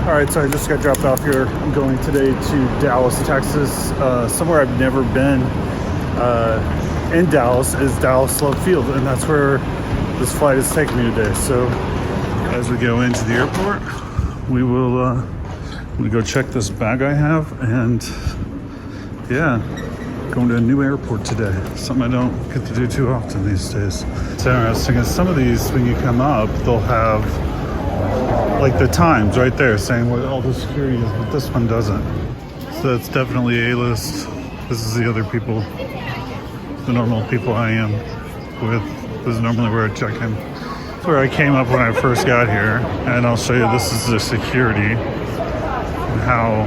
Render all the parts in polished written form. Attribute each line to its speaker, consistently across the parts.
Speaker 1: All right, so I just got dropped off here. I'm going today to Dallas, Texas, somewhere I've never been. In Dallas is Dallas Love Field, and that's where this flight is taking me today. So as we go into the airport, we will go check this bag I have, and yeah, going to a new airport today. Something I don't get to do too often these days. It's interesting, is some of these, when you come up, they'll have like the times right there saying what all the security is, but this one doesn't. So that's definitely A-list. This is the other people, the normal people I am with. This is normally where I check in. It's where I came up when I first got here, and I'll show you this is the security and how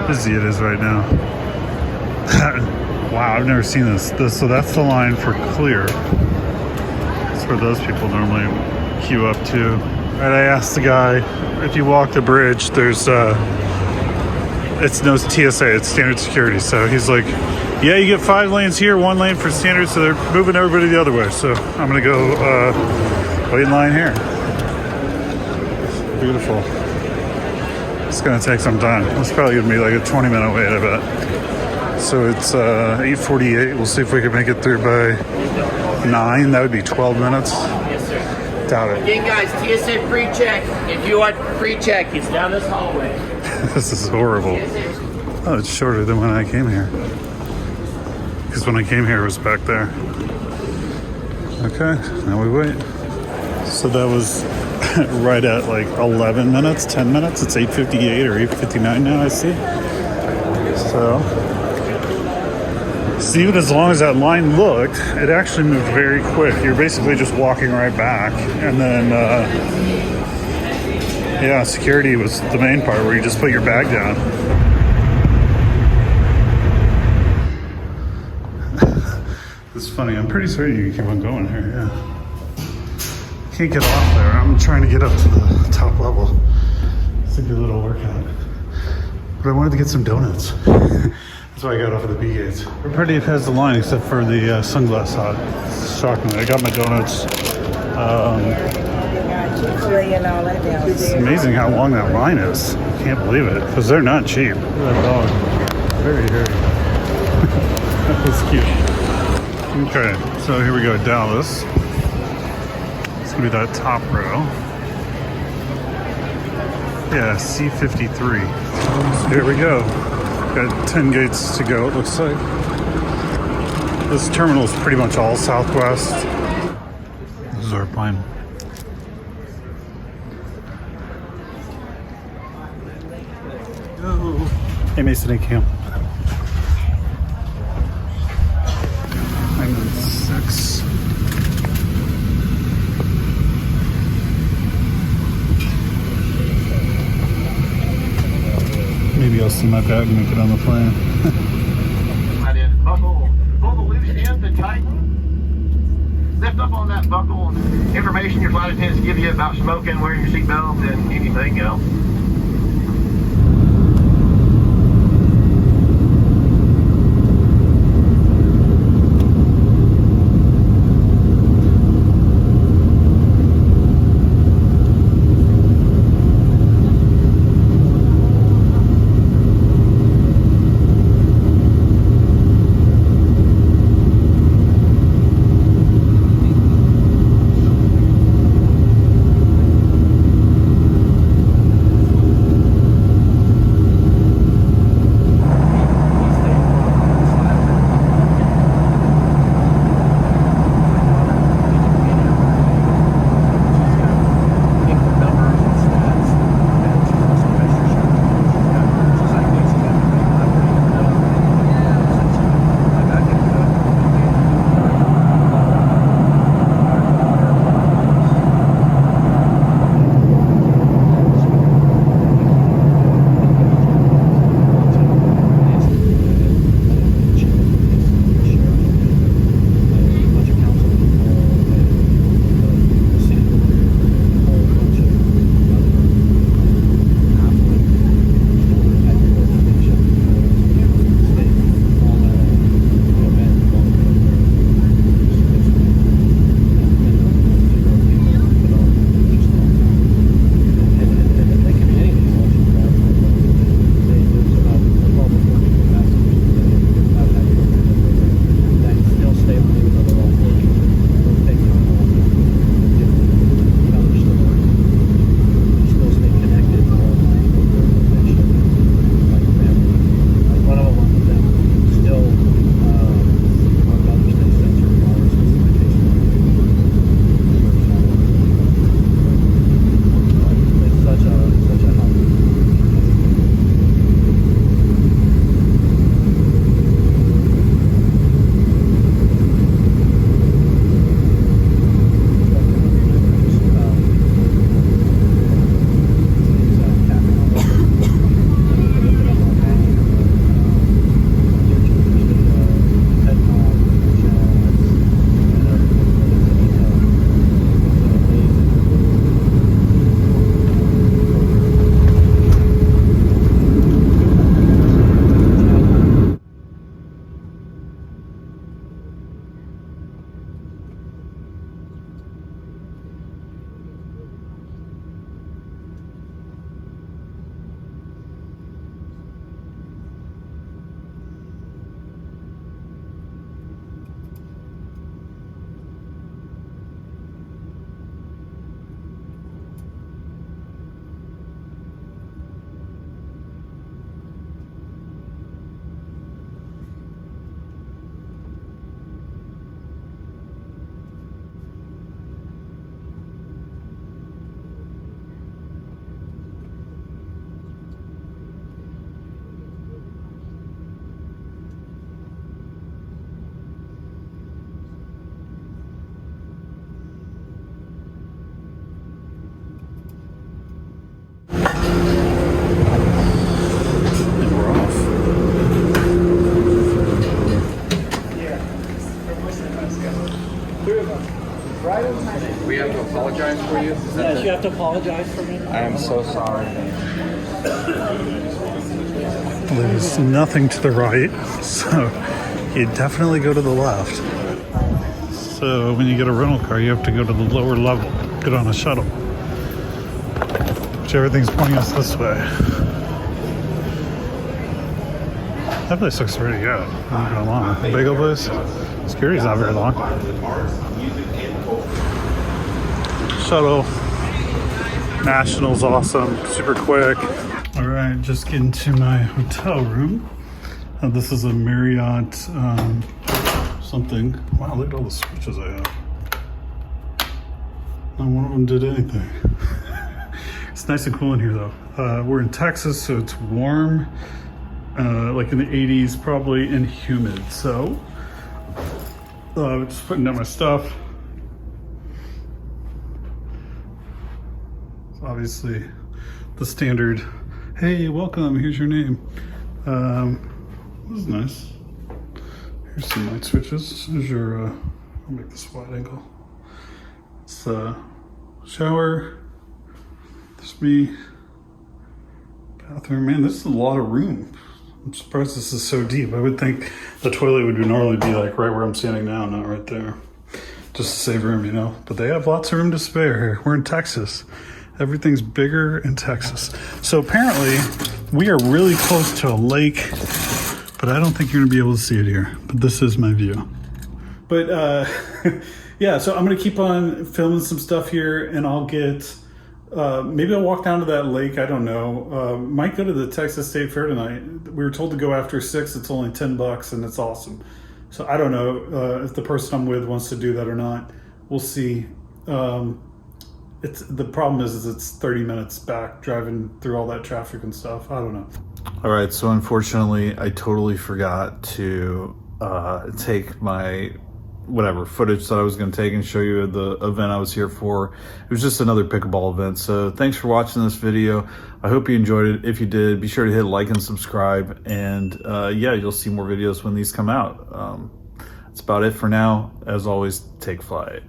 Speaker 1: busy it is right now. Wow, I've never seen this. So that's the line for clear. That's where those people normally queue up to. Right, I asked the guy, if you walk the bridge, there's it's no TSA, it's standard security. So he's like, yeah, you get 5 lanes here, 1 lane for standard, so they're moving everybody the other way. So I'm gonna go wait in line here. Beautiful. It's gonna take some time. It's probably gonna be like a 20-minute wait, I bet. So it's 8:48. We'll see if we can make it through by 9. That would be 12 minutes. Doubt it.
Speaker 2: Again, guys, TSA pre-check. If you want pre-check, it's down this hallway.
Speaker 1: This is horrible. Oh, it's shorter than when I came here. Because when I came here, it was back there. Okay, now we wait. So that was right at like 11 minutes, 10 minutes. It's 8:58 or 8:59 now, I see. So even as long as that line looked, it actually moved very quick. You're basically just walking right back. And then, yeah, security was the main part where you just put your bag down. It's funny, I'm pretty certain you can keep on going here, yeah. Can't get off there. I'm trying to get up to the top level. It's a good little workout. But I wanted to get some donuts. That's why I got off of the B gates. Everybody has the line except for the sunglass hut. Shockingly, I got my donuts. It's amazing how long that line is. I can't believe it, because they're not cheap. Look at that dog. Very hairy. That was cute. Okay, so here we go, Dallas. It's gonna be that top row. Yeah, C53. So here we go. Got 10 gates to go, it looks like. This terminal is pretty much all Southwest. This is our plane. Oh. Hey, Mason and Cam. 9:06. Maybe I'll see my bag and make it on the plane.
Speaker 2: Right in. Buckle. Pull the loose ends and tighten. Lift up on that buckle. Information your flight attendants give you about smoking, wearing your seatbelt, and anything else.
Speaker 3: to apologize for you?
Speaker 4: Yes, you have to apologize for me.
Speaker 3: I am so sorry.
Speaker 1: There's nothing to the right, so you definitely go to the left. So when you get a rental car, you have to go to the lower level, get on a shuttle, which everything's pointing us this way. That place looks pretty good. I'm not gonna lie. The bagel place. Security's not very long. Shuttle. National's awesome. Super quick. All right, just getting to my hotel room. This is a Marriott something. Wow, look at all the switches I have. Not one of them did anything. It's nice and cool in here though. We're in Texas, so it's warm. Like in the 80s probably, and humid. So just putting down my stuff. It's obviously the standard, hey, welcome, here's your name. This is nice. Here's some light switches. There's your, I'll make this wide angle. It's the shower. There's me. Bathroom. Man, this is a lot of room. I'm surprised this is so deep. I would think the toilet would normally be like right where I'm standing now, not right there. Just to save room, you know. But they have lots of room to spare here. We're in Texas. Everything's bigger in Texas. So apparently we are really close to a lake, but I don't think you're gonna be able to see it here. But this is my view. But yeah, so I'm gonna keep on filming some stuff here, and I'll get, maybe I'll walk down to that lake. I don't know. Might go to the Texas State Fair tonight. We were told to go after 6. It's only $10 and it's awesome. So I don't know if the person I'm with wants to do that or not. We'll see. The problem is it's 30 minutes back driving through all that traffic and stuff. I don't know. All right, so unfortunately I totally forgot to take my footage that I was going to take and show you the event I was here for. It was just another pickleball event. So thanks for watching this video. I hope you enjoyed it. If you did, be sure to hit like and subscribe, and yeah, you'll see more videos when these come out. That's about it for now. As always, take flight.